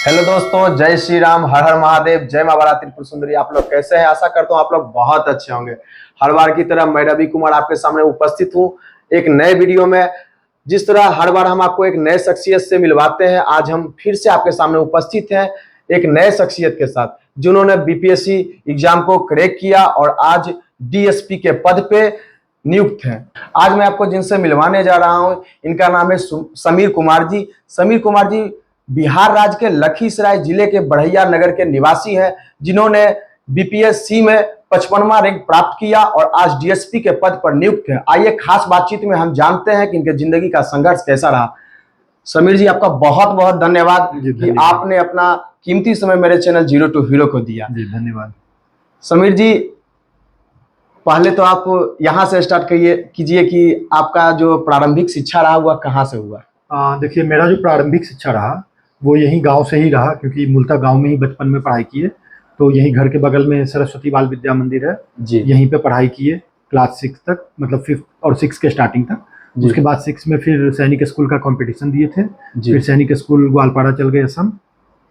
Hello दोस्तों, जय श्री राम, हर हर महादेव, जय मां बारा त्रिपुर सुंदरी। आप लोग कैसे हैं? आशा करता हूं आप लोग बहुत अच्छे होंगे। हर बार की तरह मैं रवि कुमार आपके सामने उपस्थित हूं एक नए वीडियो में। जिस तरह हर बार हम आपको एक नए शख्सियत से मिलवाते हैं, आज हम फिर से आपके सामने उपस्थित हैं एक नए शख्सियत के साथ, जिन्होंने बीपीएससी एग्जाम को क्रैक किया और आज डीएसपी के पद पे नियुक्त हैं। आज मैं आपको जिनसे मिलवाने जा रहा हूं, इनका नाम है समीर कुमार जी। समीर कुमार जी बिहार राज्य के लखीसराय जिले के बढ़ैया नगर के निवासी हैं, जिन्होंने बीपीएससी में 55वां रैंक प्राप्त किया और आज डीएसपी के पद पर नियुक्त है। आइए खास बातचीत में हम जानते हैं कि इनके जिंदगी का संघर्ष कैसा रहा। समीर जी, आपका बहुत बहुत धन्यवाद कि आपने अपना कीमती समय मेरे चैनल जीरो टू हीरो को दिया। जी धन्यवाद। समीर जी, पहले तो आप यहाँ से स्टार्ट कीजिए कि आपका जो प्रारंभिक शिक्षा रहा वह कहाँ से हुआ? देखिए, मेरा जो प्रारंभिक शिक्षा रहा वो यहीं गांव से ही रहा, क्योंकि मूलतः गांव में ही बचपन में पढ़ाई की है। तो यहीं घर के बगल में सरस्वती बाल विद्या मंदिर है जी। यहीं पे पढ़ाई की है क्लास 6 तक, मतलब 5th और 6 के स्टार्टिंग तक। उसके बाद 6 में फिर सैनिक स्कूल का कंपटीशन दिए थे। फिर सैनिक स्कूल ग्वालपाड़ा चल गए असम।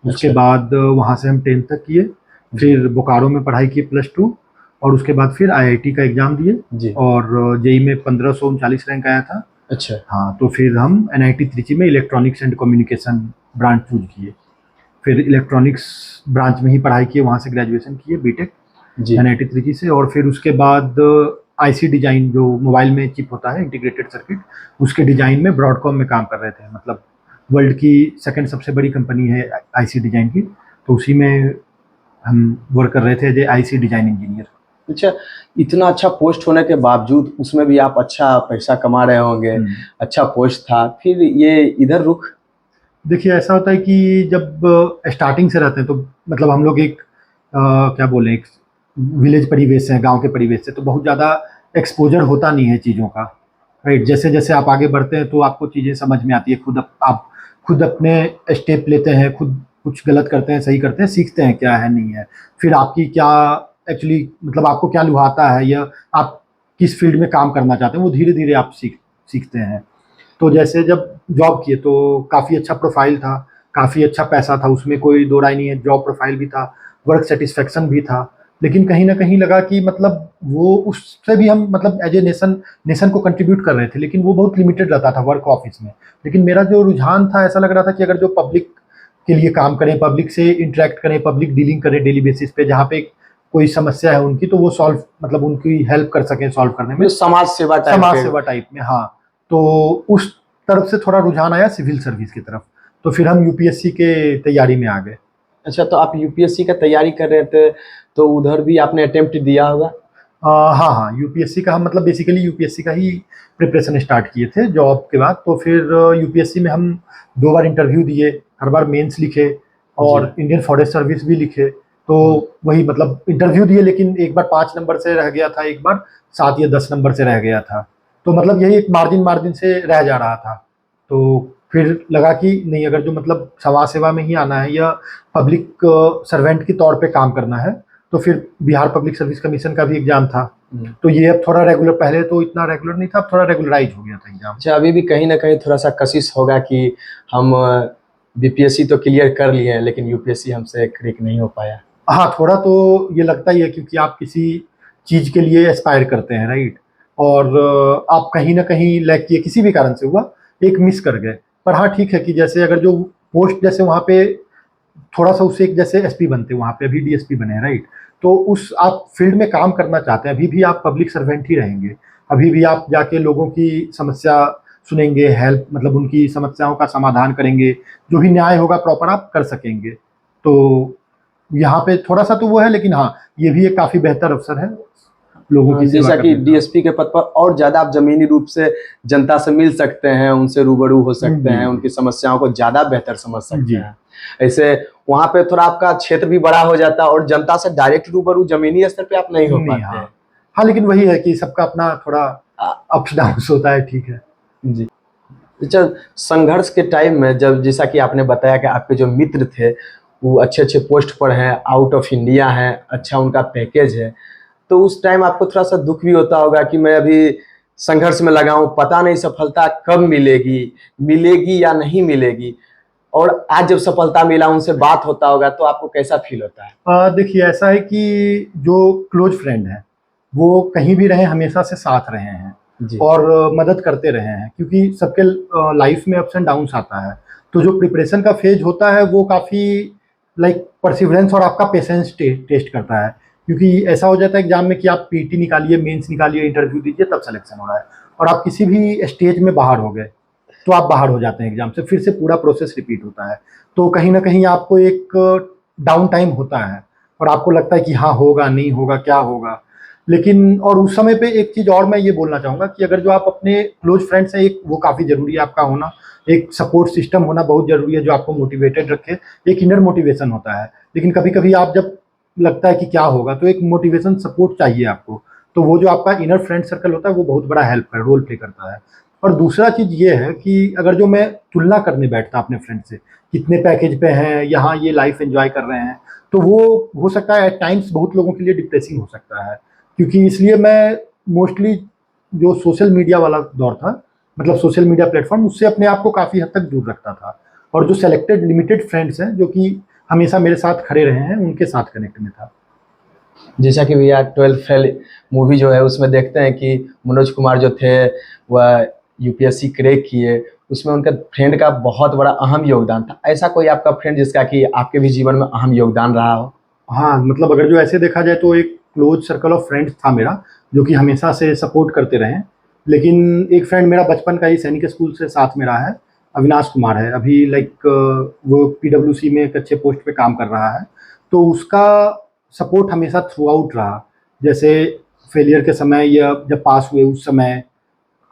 उसके बाद वहाँ से हम 10th तक किए। फिर बोकारो में पढ़ाई की +2 और उसके बाद फिर आईआईटी का एग्जाम दिए और जेई में 1539 रैंक आया था। अच्छा। हाँ, तो फिर हम एनआईटी त्रिची में electronics and communication branch choose किए। फिर इलेक्ट्रॉनिक्स ब्रांच में ही पढ़ाई की, वहाँ से ग्रेजुएशन किए बीटेक एनआईटी त्रिची से। और फिर उसके बाद आईसी डिजाइन, जो मोबाइल में चिप होता है इंटीग्रेटेड सर्किट, उसके डिजाइन में ब्रॉडकॉम में काम कर रहे थे। मतलब वर्ल्ड की 2nd सबसे बड़ी कंपनी है आईसी डिजाइन की, तो उसी में हम वर्क कर रहे थे as a IC design engineer. अच्छा, इतना अच्छा पोस्ट होने के बावजूद उसमें भी आप अच्छा पैसा कमा रहे होंगे, अच्छा पोस्ट था, फिर ये इधर रुख? देखिए, ऐसा होता है कि जब स्टार्टिंग से रहते हैं तो मतलब हम लोग एक क्या बोले, एक विलेज परिवेश से, गांव के परिवेश से, तो बहुत ज़्यादा एक्सपोजर होता नहीं है चीज़ों का, राइट। जैसे जैसे आप आगे बढ़ते हैं तो आपको चीज़ें समझ में आती है, आप खुद अपने स्टेप लेते हैं, खुद कुछ गलत करते हैं, सही करते हैं, सीखते हैं क्या है नहीं है, फिर आपकी क्या एक्चुअली मतलब आपको क्या लुभाता है या आप किस फील्ड में काम करना चाहते हैं, वो धीरे धीरे आप सीखते हैं। तो जैसे जब जॉब किए तो काफ़ी अच्छा प्रोफाइल था, काफ़ी अच्छा पैसा था, उसमें कोई दो राय नहीं है। जॉब प्रोफाइल भी था, वर्क सेटिस्फेक्शन भी था, लेकिन कहीं ना कहीं लगा कि मतलब वो उससे भी हम मतलब एज ए नेशन को कंट्रीब्यूट कर रहे थे, लेकिन वो बहुत लिमिटेड रहता था वर्क ऑफिस में। लेकिन मेरा जो रुझान था, ऐसा लग रहा था कि अगर जो पब्लिक के लिए काम करें, पब्लिक से इंटरेक्ट करें, पब्लिक डीलिंग करें डेली बेसिस पे, जहाँ पे कोई समस्या है उनकी, तो वो सॉल्व मतलब उनकी हेल्प कर सकें सॉल्व करने में, समाज सेवा टाइप में। हाँ, तो उस तरफ से थोड़ा रुझान आया सिविल सर्विस की तरफ, तो फिर हम यूपीएससी के तैयारी में आ गए। अच्छा, तो आप यूपीएससी का तैयारी कर रहे थे तो उधर भी आपने अटेम्प्ट दिया होगा? हाँ, यूपीएससी का हम मतलब बेसिकली यूपीएससी का ही प्रिपरेशन स्टार्ट किए थे जॉब के बाद। तो फिर यूपीएससी में हम 2 बार इंटरव्यू दिए, हर बार मेंस लिखे और इंडियन फॉरेस्ट सर्विस भी लिखे। तो वही मतलब इंटरव्यू दिए, लेकिन एक बार 5 नंबर से रह गया था, एक बार 7 या 10 नंबर से रह गया था। तो मतलब यही एक मार्जिन से रह जा रहा था। तो फिर लगा कि नहीं, अगर जो मतलब समाज सेवा में ही आना है या पब्लिक सर्वेंट के तौर पे काम करना है, तो फिर बिहार पब्लिक सर्विस कमीशन का भी एग्जाम था। तो ये अब थोड़ा रेगुलर, पहले तो इतना रेगुलर नहीं था, अब थोड़ा रेगुलराइज हो गया था एग्जाम। अच्छा, अभी भी कहीं ना कहीं थोड़ा सा कशिश होगा कि हम बीपीएससी तो क्लियर कर लिए हैं लेकिन यूपीएससी हमसे क्रैक नहीं हो पाया? हाँ, थोड़ा तो ये लगता ही है, क्योंकि आप किसी चीज के लिए एस्पायर करते हैं, राइट, और आप कहीं ना कहीं लैग किए, किसी भी कारण से हुआ, एक मिस कर गए। पर हाँ, ठीक है कि जैसे अगर जो पोस्ट जैसे वहाँ पे थोड़ा सा उससे एक जैसे एसपी बनते, वहाँ पे अभी डीएसपी बने हैं, राइट, तो उस आप फील्ड में काम करना चाहते हैं, अभी भी आप पब्लिक सर्वेंट ही रहेंगे, अभी भी आप जाके लोगों की समस्या सुनेंगे, हेल्प मतलब उनकी समस्याओं का समाधान करेंगे, जो भी न्याय होगा प्रॉपर आप कर सकेंगे। तो यहाँ पे थोड़ा सा तो वो है, लेकिन हाँ, ये भी एक काफी बेहतर अवसर है लोगों की सेवा जैसा कि करने का। डीएसपी के पद पर और ज्यादा आप जमीनी रूप से जनता से मिल सकते हैं, उनसे रूबरू हो सकते हैं, उनकी समस्याओं को ज्यादा बेहतर समझ सकते हैं। ऐसे वहाँ पे थोड़ा आपका क्षेत्र भी बड़ा हो जाता है और जनता से डायरेक्ट रूबरू जमीनी स्तर पे आप नहीं हो पाते। हाँ, लेकिन वही है कि सबका अपना थोड़ा अप्स डाउन्स होता है, ठीक है जी। अच्छा, संघर्ष के टाइम में जब जैसा कि आपने बताया कि आपके जो मित्र थे वो अच्छे अच्छे पोस्ट पर हैं, आउट ऑफ इंडिया हैं, अच्छा उनका पैकेज है, तो उस टाइम आपको थोड़ा सा दुख भी होता होगा कि मैं अभी संघर्ष में लगा हूँ, पता नहीं सफलता कब मिलेगी, मिलेगी या नहीं मिलेगी। और आज जब सफलता मिला उनसे बात होता होगा तो आपको कैसा फील होता है? देखिए ऐसा है कि जो क्लोज फ्रेंड हैं वो कहीं भी रहे हमेशा से साथ रहे हैं जी। और मदद करते रहे हैं, क्योंकि सबके लाइफ में अप्स एंड डाउन्स आता है। तो जो प्रिपरेशन का फेज होता है वो काफ़ी लाइक परसिवरेंस और आपका पेशेंस टेस्ट करता है, क्योंकि ऐसा हो जाता है एग्जाम में कि आप पीटी निकालिए, मेंस निकालिए, इंटरव्यू दीजिए, तब सिलेक्शन हो रहा है और आप किसी भी स्टेज में बाहर हो गए तो आप बाहर हो जाते हैं एग्जाम से, फिर से पूरा प्रोसेस रिपीट होता है। तो कहीं ना कहीं आपको एक डाउन टाइम होता है और आपको लगता है कि हाँ होगा नहीं होगा क्या होगा। लेकिन और उस समय पे एक चीज़ और मैं ये बोलना चाहूँगा कि अगर जो आप अपने क्लोज फ्रेंड्स हैं, एक वो काफ़ी ज़रूरी है आपका होना, एक सपोर्ट सिस्टम होना बहुत ज़रूरी है जो आपको मोटिवेटेड रखे, एक इनर मोटिवेशन होता है। लेकिन कभी कभी आप जब लगता है कि क्या होगा तो एक मोटिवेशन सपोर्ट चाहिए आपको, तो वो जो आपका इनर फ्रेंड सर्कल होता है वो बहुत बड़ा रोल प्ले करता है। और दूसरा चीज़ ये है कि अगर जो मैं तुलना करने बैठता अपने फ्रेंड से, कितने पैकेज पे हैं, यहाँ ये लाइफ एंजॉय कर रहे हैं, तो वो हो सकता है एट टाइम्स बहुत लोगों के लिए डिप्रेसिंग हो सकता है। क्योंकि इसलिए मैं मोस्टली जो सोशल मीडिया वाला दौर था, मतलब सोशल मीडिया प्लेटफॉर्म, उससे अपने आप को काफ़ी हद तक दूर रखता था और जो सेलेक्टेड लिमिटेड फ्रेंड्स हैं जो कि हमेशा मेरे साथ खड़े रहे हैं उनके साथ कनेक्ट में था। जैसा कि भैया 12 फेल मूवी जो है उसमें देखते हैं कि मनोज कुमार जो थे वह यूपीएससी क्रैक किए, उसमें उनका फ्रेंड का बहुत बड़ा अहम योगदान था। ऐसा कोई आपका फ्रेंड जिसका कि आपके भी जीवन में अहम योगदान रहा हो? हाँ, मतलब अगर जो ऐसे देखा जाए तो एक क्लोज सर्कल ऑफ फ्रेंड्स था मेरा जो कि हमेशा से सपोर्ट करते रहे। लेकिन एक फ्रेंड मेरा बचपन का ही सैनिक स्कूल से साथ में रहा है, अविनाश कुमार है। अभी लाइक वो पीडब्ल्यूसी में एक अच्छे पोस्ट पे काम कर रहा है, तो उसका सपोर्ट हमेशा थ्रू आउट रहा। जैसे फेलियर के समय या जब पास हुए उस समय,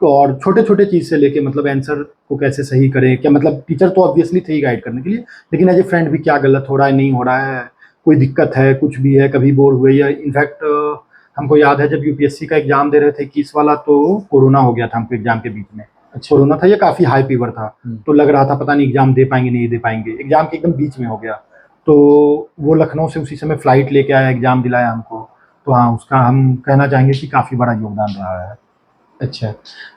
और छोटे छोटे चीज़ से लेके मतलब आंसर को कैसे सही करें, क्या मतलब टीचर तो ऑब्वियसली थे ही गाइड करने के लिए, लेकिन एज ए फ्रेंड भी क्या गलत हो रहा है, नहीं हो रहा है, कोई दिक्कत है, कुछ भी है, कभी बोर हुए, या इनफैक्ट हमको याद है जब यूपीएससी का एग्जाम दे रहे थे 21 वाला, तो कोरोना हो गया था हमको एग्जाम के बीच में। अच्छा। कोरोना था, ये काफ़ी हाई फीवर था, तो लग रहा था पता नहीं एग्जाम दे पाएंगे नहीं दे पाएंगे, एग्जाम के एकदम बीच में हो गया। तो वो लखनऊ से उसी समय फ्लाइट लेके आया, एग्जाम दिलाया हमको। तो हाँ, उसका हम कहना चाहेंगे कि काफ़ी बड़ा योगदान रहा है। अच्छा,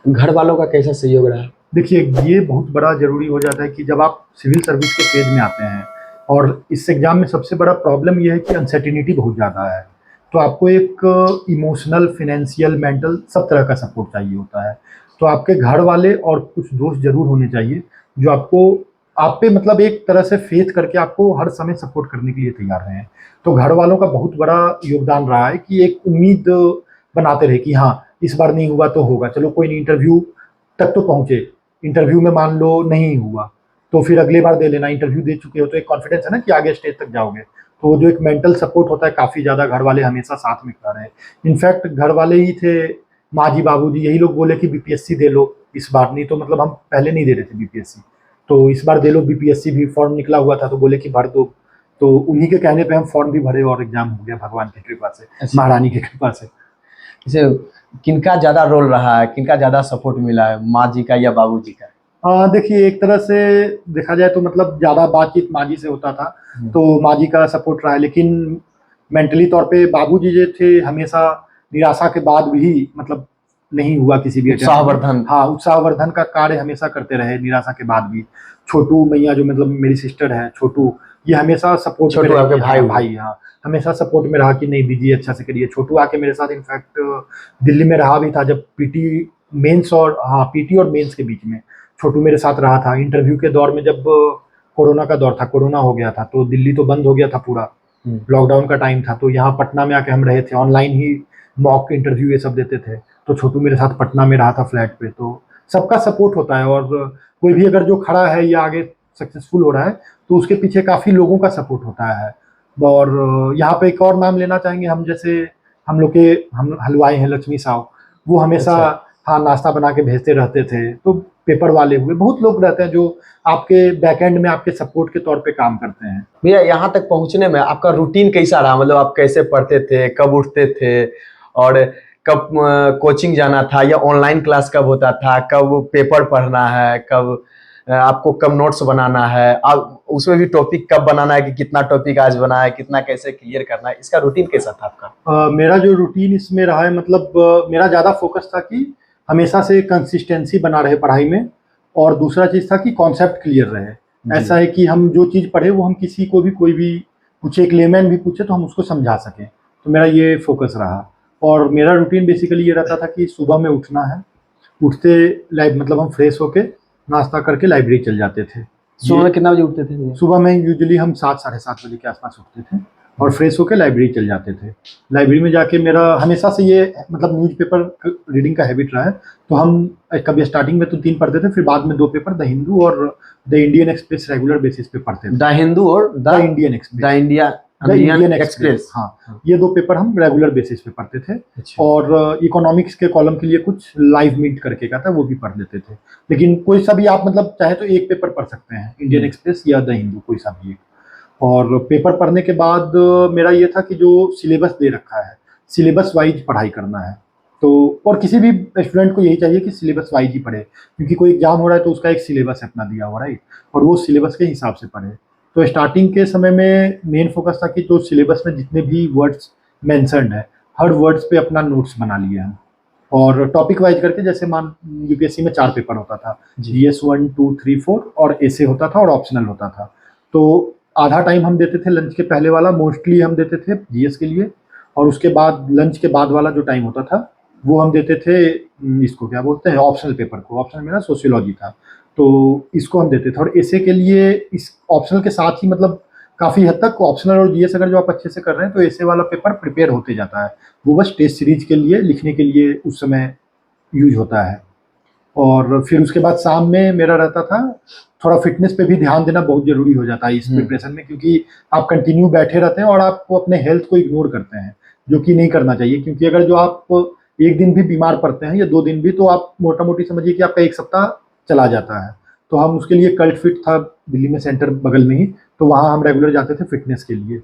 घर वालों का कैसा सहयोग रहा? देखिए, ये बहुत बड़ा ज़रूरी हो जाता है कि जब आप सिविल सर्विस के फेज में आते हैं और इस एग्ज़ाम में सबसे बड़ा प्रॉब्लम ये है कि अनसर्टेनिटी बहुत ज़्यादा है। तो आपको एक इमोशनल, फाइनेंशियल, मेंटल सब तरह का सपोर्ट चाहिए होता है। तो आपके घर वाले और कुछ दोस्त ज़रूर होने चाहिए जो आपको आप पे मतलब एक तरह से फेथ करके आपको हर समय सपोर्ट करने के लिए तैयार रहें। तो घर वालों का बहुत बड़ा योगदान रहा है कि एक उम्मीद बनाते रहे कि हाँ, इस बार नहीं हुआ तो होगा, चलो कोई नहीं, इंटरव्यू तक तो पहुँचे, इंटरव्यू में मान लो नहीं हुआ तो फिर अगली बार दे लेना, इंटरव्यू दे चुके हो तो एक कॉन्फिडेंस है ना कि आगे स्टेज तक जाओगे। तो वो जो एक मेंटल सपोर्ट होता है काफ़ी ज़्यादा घर वाले हमेशा साथ में खड़े हैं। इनफैक्ट घर वाले ही थे, माँ जी बाबू जी यही लोग बोले कि बीपीएससी दे लो इस बार, नहीं तो मतलब हम पहले नहीं दे रहे थे बीपीएससी, तो इस बार दे लो बीपीएससी भी, फॉर्म निकला हुआ था तो बोले कि भर दो। तो उन्हीं के कहने पे हम फॉर्म भी भरे और एग्जाम हो गया भगवान की कृपा से, अच्छा। महारानी की कृपा से। जैसे किनका ज़्यादा रोल रहा है, किनका ज़्यादा सपोर्ट मिला है, माँ जी का या बाबू जी का? देखिए एक तरह से देखा जाए तो मतलब ज़्यादा बातचीत माँ जी से होता था, तो माँ जी का सपोर्ट रहा है। लेकिन मेंटली तौर पे बाबू जी जो थे हमेशा निराशा के बाद भी मतलब नहीं हुआ किसी भी attempt में। उत्साहवर्धन। हाँ, उत्साहवर्धन का कार्य हमेशा करते रहे निराशा के बाद भी। छोटू मैया जो मतलब मेरी सिस्टर है छोटू, ये हमेशा सपोर्ट में छोटू रहे आपके कि भाई हाँ, हुए? भाई हाँ, हमेशा सपोर्ट में रहा कि नहीं दीजिए अच्छा से करिए। छोटू आके मेरे साथ इनफैक्ट दिल्ली में रहा भी था जब पीटी मेंस और हाँ पीटी और मेंस के बीच में छोटू मेरे साथ रहा था। इंटरव्यू के दौर में जब कोरोना का दौर था, कोरोना हो गया था तो दिल्ली तो बंद हो गया था पूरा, लॉकडाउन का टाइम था, तो यहाँ पटना में आके हम रहे थे, ऑनलाइन ही मॉक इंटरव्यू ये सब देते थे। तो छोटू मेरे साथ पटना में रहा था फ्लैट पे। तो सबका सपोर्ट होता है और कोई भी अगर जो खड़ा है या आगे सक्सेसफुल हो रहा है तो उसके पीछे काफ़ी लोगों का सपोर्ट होता है। और यहाँ पे एक और नाम लेना चाहेंगे हम, जैसे हम लोग के हम हलवाई हैं लक्ष्मी साहब, वो हमेशा अच्छा। हाँ नाश्ता बना के भेजते रहते थे। तो पेपर वाले हुए, बहुत लोग रहते हैं जो आपके बैकएंड में आपके सपोर्ट के तौर पे काम करते हैं। भैया यहाँ तक पहुँचने में आपका रूटीन कैसा रहा? मतलब आप कैसे पढ़ते थे, कब उठते थे, और कब कोचिंग जाना था, या ऑनलाइन क्लास कब होता था, कब पेपर पढ़ना है, कब आपको कब नोट्स बनाना है, अब उसमें भी टॉपिक कब बनाना है कि कितना टॉपिक आज बना है, कितना कैसे क्लियर करना है, इसका रूटीन कैसा था आपका? मेरा जो रूटीन इसमें रहा है मतलब मेरा ज़्यादा फोकस था कि हमेशा से कंसिस्टेंसी बना रहे पढ़ाई में, और दूसरा चीज़ था कि कॉन्सेप्ट क्लियर रहे। ऐसा है कि हम जो चीज़ पढ़े वो हम किसी को भी कोई भी पूछे, एक लेमैन भी पूछे तो हम उसको समझा सकें। तो मेरा ये फोकस रहा। और मेरा रूटीन बेसिकली ये रहता था कि सुबह में उठना है, उठते मतलब हम फ्रेश होके नाश्ता करके लाइब्रेरी चल जाते थे। सुबह में कितना बजे उठते थे भैया? सुबह में यूजुअली हम 7 साढ़े 7 बजे के आसपास उठते थे और फ्रेश होकर लाइब्रेरी चल जाते थे। लाइब्रेरी में जाके मेरा हमेशा से ये मतलब न्यूज़पेपर रीडिंग का हैबिट रहा है। तो हम कभी स्टार्टिंग में तो 3 पढ़ते थे, फिर बाद में 2 पेपर द हिंदू और the Indian express regular basis पे पढ़ते थे। द हिंदू और the Indian express, the Indian express. हाँ, ये 2 पेपर हम रेगुलर बेसिस पे पढ़ते थे। अच्छा। और इकोनॉमिक्स के कॉलम के लिए कुछ लाइव मीट करके का था, वो भी पढ़ लेते थे। लेकिन कोई सा भी आप मतलब चाहे तो एक पेपर पढ़ सकते हैं, इंडियन एक्सप्रेस या द हिंदू, कोई सा भी एक। और पेपर पढ़ने के बाद मेरा ये था कि जो सिलेबस दे रखा है, सिलेबस वाइज पढ़ाई करना है। तो और किसी भी स्टूडेंट को यही चाहिए कि सिलेबस वाइज ही पढ़े, क्योंकि कोई एग्जाम हो रहा है तो उसका एक सिलेबस अपना दिया हुआ, राइट, और वो सिलेबस के हिसाब से पढ़े। तो स्टार्टिंग के समय में मेन फोकस था कि जो सिलेबस में जितने भी वर्ड्स मेंशन्ड है, हर वर्ड्स पे अपना नोट्स बना लिए हैं। और टॉपिक वाइज करके, जैसे मान यूपीएससी में 4 पेपर होता था, जीएस 1 2 3 4, और एसे होता था और ऑप्शनल होता था। तो आधा टाइम हम देते थे लंच के पहले वाला, मोस्टली हम देते थे जीएस के लिए, और उसके बाद लंच के बाद वाला जो टाइम होता था वो हम देते थे इसको क्या बोलते हैं, ऑप्शनल पेपर को। ऑप्शनल मेरा सोशियोलॉजी था, तो इसको हम देते थे। और एसे के लिए इस ऑप्शनल के साथ ही मतलब काफ़ी हद तक ऑप्शनल और जीएस अगर जो आप अच्छे से कर रहे हैं तो एसे वाला पेपर प्रिपेयर होते जाता है। वो बस टेस्ट सीरीज के लिए लिखने के लिए उस समय यूज होता है। और फिर उसके बाद शाम में मेरा रहता था, थोड़ा फिटनेस पे भी ध्यान देना बहुत ज़रूरी हो जाता है इस प्रिपरेशन में, क्योंकि आप कंटिन्यू बैठे रहते हैं और आपको अपने हेल्थ को इग्नोर करते हैं, जो कि नहीं करना चाहिए। क्योंकि अगर जो आप एक दिन भी बीमार पड़ते हैं या 2 दिन भी, तो आप मोटा मोटी समझिए कि आपका 1 सप्ताह चला जाता है। तो हम उसके लिए कल्ट फिट था दिल्ली में सेंटर बगल में ही, तो वहाँ हम रेगुलर जाते थे फिटनेस के लिए।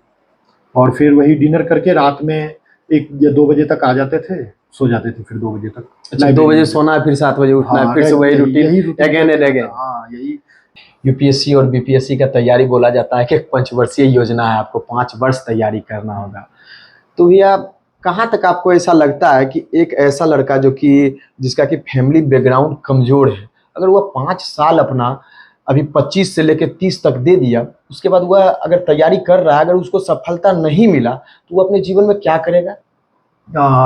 और फिर वही डिनर करके रात में 1 या 2 बजे तक आ जाते थे, सो जाते थे फिर 2 बजे तक। अच्छा, 2 बजे सोना है, फिर 7 बजे उठना है, फिर से वही रूटीन अगेन एंड अगेन। हाँ, यही। यूपीएससी और बीपीएससी का तैयारी बोला जाता है कि 5 वर्षीय योजना है, आपको 5 वर्ष तैयारी करना होगा। तो भैया कहाँ तक आपको ऐसा लगता है कि एक ऐसा लड़का जो कि जिसका कि फैमिली बैकग्राउंड कमजोर है, अगर वह 5 साल अपना अभी 25 से लेकर 30 तक दे दिया, उसके बाद वह अगर तैयारी कर रहा है, अगर उसको सफलता नहीं मिला तो वो अपने जीवन में क्या करेगा?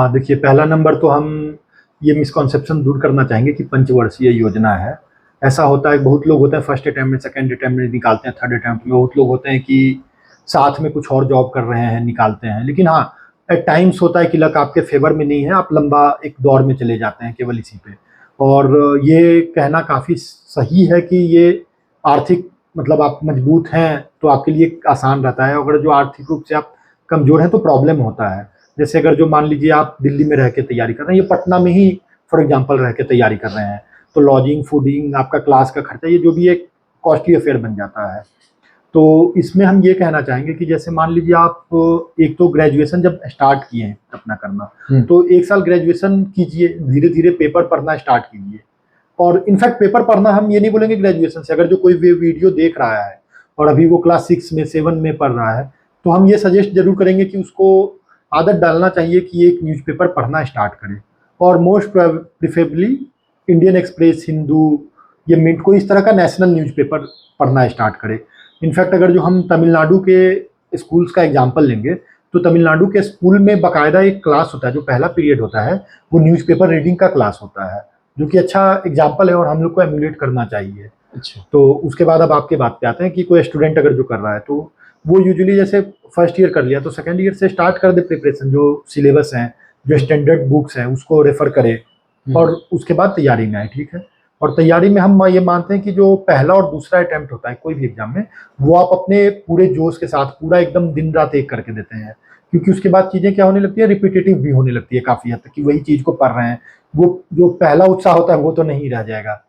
देखिए, पहला नंबर तो हम ये मिसकॉन्सेप्शन दूर करना चाहेंगे कि पंचवर्षीय योजना है। ऐसा होता है, बहुत लोग होते हैं फर्स्ट अटेम्प्ट में, सेकंड अटेम्प्ट में निकालते हैं, थर्ड अटेम्प्ट में बहुत लोग होते हैं कि साथ में कुछ और जॉब कर रहे हैं, निकालते हैं। लेकिन हाँ, एट टाइम्स होता है कि लक आपके फेवर में नहीं है, आप लंबा एक दौर में चले जाते हैं केवल इसी पे। और ये कहना काफ़ी सही है कि ये आर्थिक मतलब आप मजबूत हैं तो आपके लिए आसान रहता है। अगर जो आर्थिक रूप से आप कमज़ोर हैं तो प्रॉब्लम होता है। जैसे अगर जो मान लीजिए आप दिल्ली में रह के तैयारी कर रहे हैं, ये पटना में ही फॉर एग्जांपल रह के तैयारी कर रहे हैं, तो लॉजिंग, फूडिंग, आपका क्लास का खर्चा, ये जो भी एक कॉस्टली अफेयर बन जाता है। तो इसमें हम ये कहना चाहेंगे कि जैसे मान लीजिए आप एक तो ग्रेजुएशन जब स्टार्ट किए हैं अपना करना, तो 1 साल ग्रेजुएशन कीजिए, धीरे धीरे पेपर पढ़ना स्टार्ट कीजिए। और इनफैक्ट पेपर पढ़ना हम ये नहीं बोलेंगे ग्रेजुएशन से, अगर जो कोई वीडियो देख रहा है और अभी वो क्लास 6 में 7 में पढ़ रहा है, तो हम ये सजेस्ट जरूर करेंगे कि उसको आदत डालना चाहिए कि एक न्यूज़पेपर पढ़ना स्टार्ट करें। और most preferably Indian express, Hindu, ये मिंट, को इस तरह का नेशनल न्यूज़पेपर पढ़ना स्टार्ट करें। इनफैक्ट अगर जो हम तमिलनाडु के स्कूल्स का एग्जांपल लेंगे, तो तमिलनाडु के स्कूल में बाकायदा एक क्लास होता है, जो पहला पीरियड होता है वो न्यूज़पेपर रीडिंग का क्लास होता है, जो कि अच्छा एग्जाम्पल है और हम लोग को एमुलेट करना चाहिए। अच्छा। तो उसके बाद अब आपके बात पे आते हैं कि कोई स्टूडेंट अगर जो कर रहा है, तो वो यूजुअली जैसे फर्स्ट ईयर कर लिया तो सेकंड ईयर से स्टार्ट कर दे प्रिपरेशन, जो सिलेबस हैं, जो स्टैंडर्ड बुक्स हैं उसको रेफर करे और उसके बाद तैयारी में आए, ठीक है। और तैयारी में हम ये मानते हैं कि जो पहला और दूसरा अटेम्प्ट होता है कोई भी एग्जाम में, वो आप अपने पूरे जोश के साथ पूरा एकदम दिन रात एक करके देते हैं, क्योंकि उसके बाद चीज़ें क्या होने लगती है, रिपीटेटिव भी होने लगती है काफ़ी हद तक, कि वही चीज़ को पढ़ रहे हैं, वो जो पहला उत्साह होता है वो तो नहीं रह जाएगा।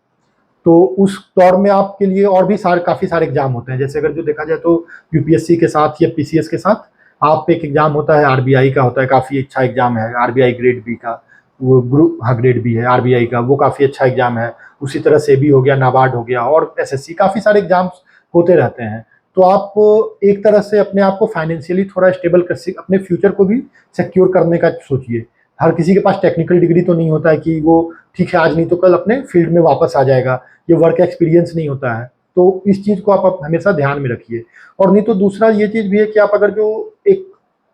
तो उस दौर में आपके लिए और भी काफ़ी सारे एग्जाम होते हैं। जैसे अगर जो देखा जाए तो यूपीएससी के साथ या पीसीएस के साथ आप एक एग्जाम होता है, आरबीआई का होता है, काफ़ी अच्छा एग्जाम है, आरबीआई ग्रेड बी का, वो ग्रुप, हाँ ग्रेड बी है आरबीआई का, वो काफ़ी अच्छा एग्जाम है। उसी तरह से भी हो गया, नाबार्ड हो गया, और एसएससी, काफ़ी सारे एग्जाम्स होते रहते हैं। तो आप एक तरह से अपने आप को फाइनेंशियली थोड़ा स्टेबल कर अपने फ्यूचर को भी सिक्योर करने का सोचिए। हर किसी के पास टेक्निकल डिग्री तो नहीं होता है कि वो ठीक है आज नहीं तो कल अपने फील्ड में वापस आ जाएगा, ये वर्क एक्सपीरियंस नहीं होता है। तो इस चीज़ को आप हमेशा ध्यान में रखिए। और नहीं तो दूसरा ये चीज़ भी है कि आप अगर जो एक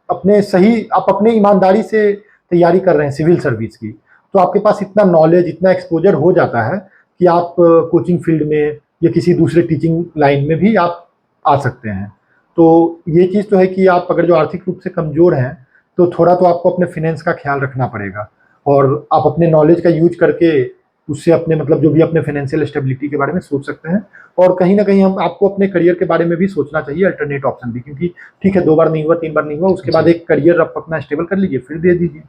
आप अपने ईमानदारी से तैयारी कर रहे हैं सिविल सर्विस की, तो आपके पास इतना नॉलेज, इतना एक्सपोजर हो जाता है कि आप कोचिंग फील्ड में या किसी दूसरे टीचिंग लाइन में भी आप आ सकते हैं। तो ये चीज़ तो है कि आप अगर जो आर्थिक रूप से कमज़ोर हैं, तो थोड़ा तो आपको अपने फाइनेंस का ख्याल रखना पड़ेगा, और आप अपने नॉलेज का यूज करके उससे अपने मतलब जो भी अपने फाइनेंशियल स्टेबिलिटी के बारे में सोच सकते हैं। और कहीं ना कहीं हम आपको अपने करियर के बारे में भी सोचना चाहिए, अल्टरनेट ऑप्शन भी, क्योंकि ठीक है 2 बार नहीं हुआ, 3 बार नहीं हुआ, उसके बाद एक करियर आप अपना स्टेबल कर लीजिए, फिर दे दीजिए।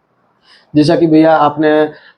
जैसा कि भैया आपने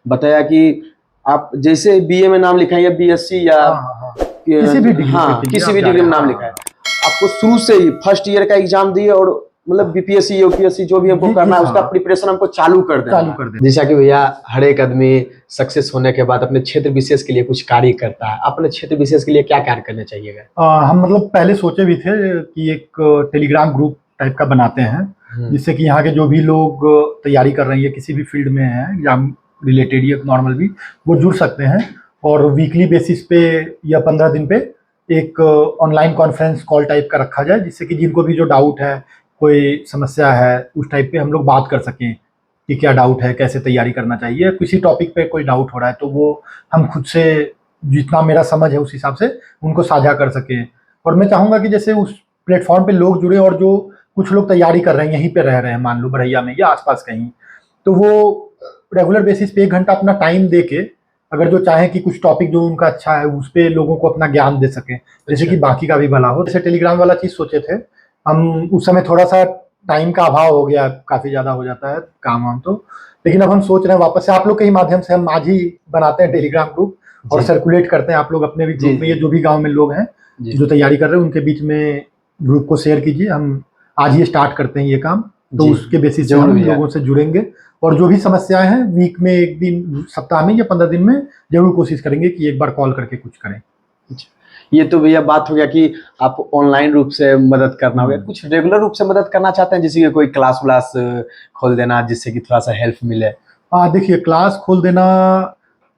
बताया कि आप जैसे बीए में नाम लिखा है या बीएससी या हाँ, किसी भी डिग्री हाँ पे किसी आप भी जा डिग्री में रहे हैं, नाम लिखा है, आपको शुरू से ही फर्स्ट ईयर का एग्जाम दिए और मतलब बीपीएससी यूपीएससी जो भी हमको जी, करना है हाँ। उसका प्रिपरेशन हमको चालू कर देना चालू है। कर देना। जैसा कि भैया हर एक आदमी सक्सेस होने के बाद अपने क्षेत्र विशेष के लिए कुछ कार्य करता है, अपने क्षेत्र विशेष के लिए क्या कार्य करना चाहिएगा? हम मतलब पहले सोचे भी थे कि एक टेलीग्राम ग्रुप टाइप का बनाते हैं, जिससे कि यहाँ के जो भी लोग तैयारी कर रहे हैं या किसी भी फील्ड में हैं एग्जाम रिलेटेड या नॉर्मल भी, वो जुड़ सकते हैं। और वीकली बेसिस पे या 15 दिन पे एक ऑनलाइन कॉन्फ्रेंस कॉल टाइप का रखा जाए, जिससे कि जिनको भी जो डाउट है, कोई समस्या है, उस टाइप पे हम लोग बात कर सकें कि क्या डाउट है, कैसे तैयारी करना चाहिए, किसी टॉपिक पे कोई डाउट हो रहा है तो वो हम खुद से जितना मेरा समझ है उस हिसाब से उनको साझा कर सकें। और मैं चाहूँगा कि जैसे उस प्लेटफॉर्म पे लोग जुड़े, और जो कुछ लोग तैयारी कर रहे हैं, यहीं पे रह रहे हैं, मान लो बड़ैया में या आसपास कहीं, तो वो रेगुलर बेसिस पे 1 घंटा अपना टाइम दे के, अगर जो चाहें कि कुछ टॉपिक जो उनका अच्छा है उस पे लोगों को अपना ज्ञान दे सकें, जैसे कि बाकी का भी भला हो। जैसे टेलीग्राम वाला चीज़ सोचे थे हम, उस समय थोड़ा सा टाइम का अभाव हो गया, काफ़ी ज़्यादा हो जाता है काम वाम तो, लेकिन अब हम सोच रहे हैं वापस से आप लोग के ही माध्यम से हम आज ही बनाते हैं टेलीग्राम ग्रुप और सर्कुलेट करते हैं। आप लोग अपने भी ग्रुप में, ये जो भी गांव में लोग हैं जो तैयारी कर रहे हैं उनके बीच में ग्रुप को शेयर कीजिए। हम आज ही स्टार्ट करते हैं ये काम, तो उसके बेसिस से हम लोगों से जुड़ेंगे, और जो भी समस्याएं हैं वीक में 1 दिन, सप्ताह में या 15 दिन में जरूर कोशिश करेंगे कि एक बार कॉल करके कुछ करें। ये तो भैया बात हो गया कि आप ऑनलाइन रूप से मदद करना हो गया, कुछ रेगुलर रूप से मदद करना चाहते हैं, जैसे कि कोई क्लास व्लास खोल देना जिससे कि थोड़ा सा हेल्प मिले? देखिए क्लास खोल देना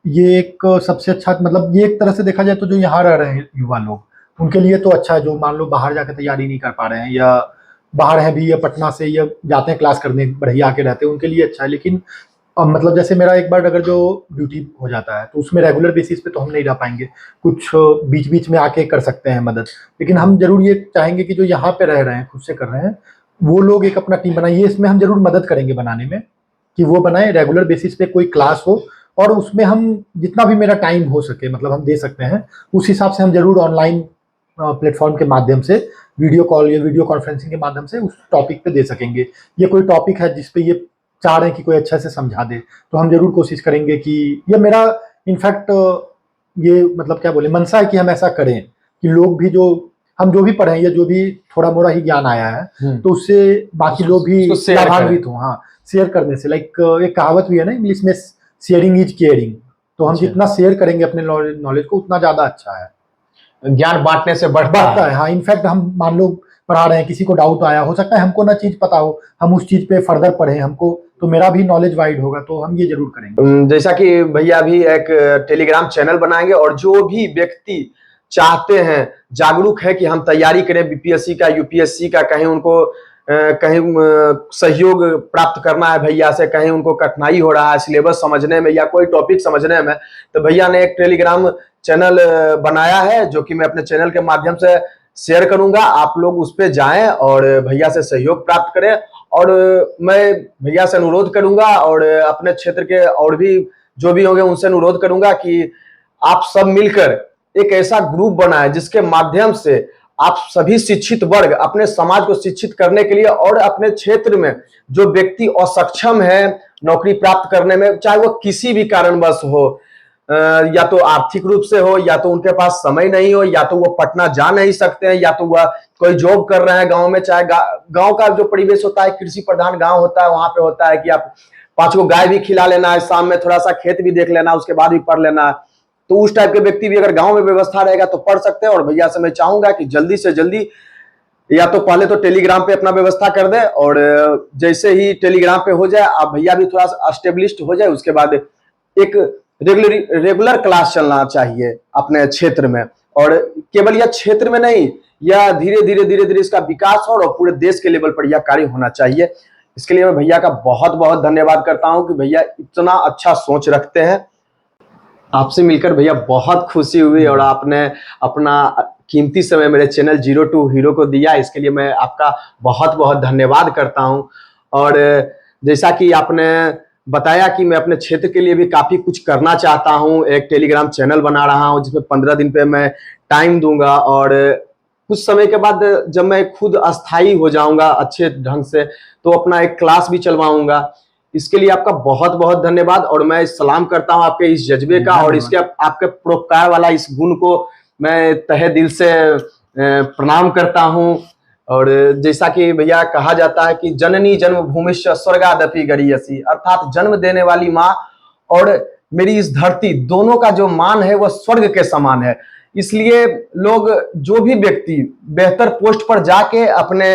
ये एक सबसे अच्छा, मतलब ये एक तरह से देखा जाए तो जो यहाँ रह रहे हैं युवा लोग, उनके लिए तो अच्छा है। जो मान लो बाहर जाकर तैयारी नहीं कर पा रहे हैं, या बाहर हैं भी, या पटना से या जाते हैं क्लास करने, बढ़िया के रहते हैं, उनके लिए अच्छा है। लेकिन मतलब जैसे मेरा एक बार अगर जो ड्यूटी हो जाता है तो उसमें रेगुलर बेसिस पे तो हम नहीं रह पाएंगे, कुछ बीच बीच में आके कर सकते हैं मदद। लेकिन हम जरूर ये चाहेंगे कि जो यहाँ पे रह रहे हैं, खुद से कर रहे हैं, वो लोग एक अपना टीम बनाइए, इसमें हम जरूर मदद करेंगे बनाने में, कि वो बनाए रेगुलर बेसिस पे कोई क्लास हो, और उसमें हम जितना भी मेरा टाइम हो सके, मतलब हम दे सकते हैं, उस हिसाब से हम जरूर ऑनलाइन प्लेटफॉर्म के माध्यम से, वीडियो कॉल या वीडियो कॉन्फ्रेंसिंग के माध्यम से उस टॉपिक पे दे सकेंगे। ये कोई टॉपिक है जिसपे ये चाह रहे हैं कि कोई अच्छे से समझा दे, तो हम जरूर कोशिश करेंगे कि, ये मेरा इनफैक्ट ये मतलब क्या बोले, मनसा है कि हम ऐसा करें कि लोग भी, जो हम जो भी पढ़े या जो भी थोड़ा मोड़ा ही ज्ञान आया है, तो उससे बाकी लोग भी लाभान्वित हों। हाँ, शेयर करने से, लाइक एक कहावत भी है ना इंग्लिश में, शेयरिंग इज केयरिंग। तो हम जितना शेयर करेंगे अपने नॉलेज को, उतना ज्यादा अच्छा है। ज्ञान बांटने से बढ़ता है। हाँ, इनफैक्ट हम मान लो पढ़ा रहे हैं, किसी को डाउट आया, हो सकता है हमको ना चीज पता हो, हम उस चीज पे फर्दर पढ़े, हमको तो मेरा भी नॉलेज वाइड होगा, तो हम ये जरूर करेंगे। जैसा कि भैया भी एक टेलीग्राम चैनल बनाएंगे, और जो भी व्यक्ति चाहते हैं, जागरूक है कि हम तैयारी करें बीपीएससी का, यूपीएससी का, कहीं उनको कहीं सहयोग प्राप्त करना है भैया से, कहीं उनको कठिनाई हो रहा है सिलेबस समझने में या कोई टॉपिक समझने में, तो भैया ने एक टेलीग्राम चैनल बनाया है, जो कि मैं अपने चैनल के माध्यम से शेयर करूंगा। आप लोग उस पर जाएं और भैया से सहयोग प्राप्त करें। और मैं भैया से अनुरोध करूंगा, और अपने क्षेत्र के और भी जो भी होंगे उनसे अनुरोध करूंगा कि आप सब मिलकर एक ऐसा ग्रुप बनाएं जिसके माध्यम से आप सभी शिक्षित वर्ग अपने समाज को शिक्षित करने के लिए, और अपने क्षेत्र में जो व्यक्ति असक्षम है नौकरी प्राप्त करने में, चाहे वो किसी भी कारणवश हो, या तो आर्थिक रूप से हो, या तो उनके पास समय नहीं हो, या तो वो पटना जा नहीं सकते हैं, या तो वह कोई जॉब कर रहे हैं गांव में, चाहे गांव का जो परिवेश होता है कृषि प्रधान गांव होता है, वहां पे होता है कि आप 5 को गाय भी खिला लेना है, शाम में थोड़ा सा खेत भी देख लेना, उसके बाद भी पढ़ लेना है। तो उस टाइप के व्यक्ति भी अगर गांव में व्यवस्था रहेगा तो पढ़ सकते हैं। और भैया से मैं चाहूंगा कि जल्दी से जल्दी, या तो पहले तो टेलीग्राम पे अपना व्यवस्था कर दे, और जैसे ही टेलीग्राम पे हो जाए, आप भैया भी थोड़ा सा एस्टेब्लिश्ड हो जाए, उसके बाद एक रेगुलर क्लास चलना चाहिए अपने क्षेत्र में, और केवल यह क्षेत्र में नहीं, यह धीरे धीरे इसका विकास हो और पूरे देश के लेवल पर यह कार्य होना चाहिए। इसके लिए मैं भैया का बहुत बहुत धन्यवाद करता हूं कि भैया इतना अच्छा सोच रखते हैं। आपसे मिलकर भैया बहुत खुशी हुई और आपने अपना कीमती समय मेरे चैनल जीरो टू हीरो को दिया, इसके लिए मैं आपका बहुत बहुत धन्यवाद करता हूं। और जैसा कि आपने बताया कि मैं अपने क्षेत्र के लिए भी काफी कुछ करना चाहता हूं, एक टेलीग्राम चैनल बना रहा हूं जिसमें 15 दिन पे मैं टाइम दूंगा और कुछ समय के बाद जब मैं खुद अस्थायी हो जाऊंगा अच्छे ढंग से तो अपना एक क्लास भी चलवाऊंगा। इसके लिए आपका बहुत बहुत धन्यवाद और मैं सलाम करता हूं आपके इस जज्बे का और इसके आपके परोपकार वाला इस गुण को मैं तहे दिल से प्रणाम करता हूं। और जैसा कि भैया कहा जाता है कि जननी जन्मभूमिश्च स्वर्गादपि गरीयसी, अर्थात जन्म देने वाली माँ और मेरी इस धरती दोनों का जो मान है वह स्वर्ग के समान है। इसलिए लोग जो भी व्यक्ति बेहतर पोस्ट पर जाके अपने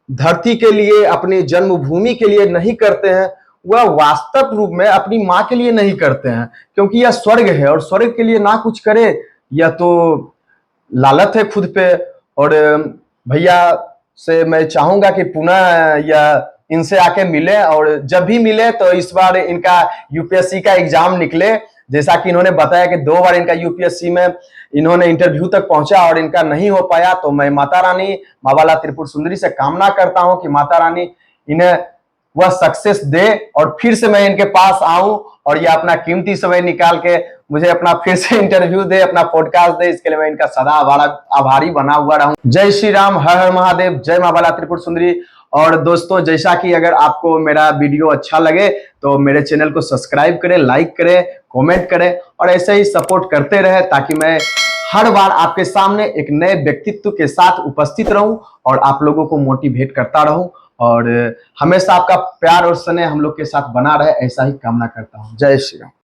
धरती के लिए अपनी जन्मभूमि के लिए नहीं करते हैं वह वास्तव रूप में अपनी माँ के लिए नहीं करते हैं, क्योंकि यह स्वर्ग है और स्वर्ग के लिए ना कुछ करे यह तो लालच है खुद पे। और भैया से मैं चाहूंगा कि पुनः यह इनसे आके मिले और जब भी मिले तो इस बार इनका यूपीएससी का एग्जाम निकले। जैसा कि इन्होंने बताया कि 2 बार इनका यूपीएससी में इन्होंने इंटरव्यू तक पहुंचा और इनका नहीं हो पाया, तो मैं माता रानी माँ बाला त्रिपुर सुंदरी से कामना करता हूं कि माता रानी इन्हें वह सक्सेस दे और फिर से मैं इनके पास आऊं और ये अपना कीमती समय निकाल के मुझे अपना फिर से इंटरव्यू दे, अपना पॉडकास्ट दे। इसके लिए मैं इनका सदा आभारी बना हुआ रहूं। जय श्री राम, हर हर महादेव, जय माँ बाला त्रिपुर सुंदरी। और दोस्तों, जैसा कि अगर आपको मेरा वीडियो अच्छा लगे तो मेरे चैनल को सब्सक्राइब करें, लाइक करें, कमेंट करें और ऐसे ही सपोर्ट करते रहे ताकि मैं हर बार आपके सामने एक नए व्यक्तित्व के साथ उपस्थित रहूं और आप लोगों को मोटिवेट करता रहूं और हमेशा आपका प्यार और स्नेह हम लोग के साथ बना रहे, ऐसा ही कामना करता हूं। जय श्री राम।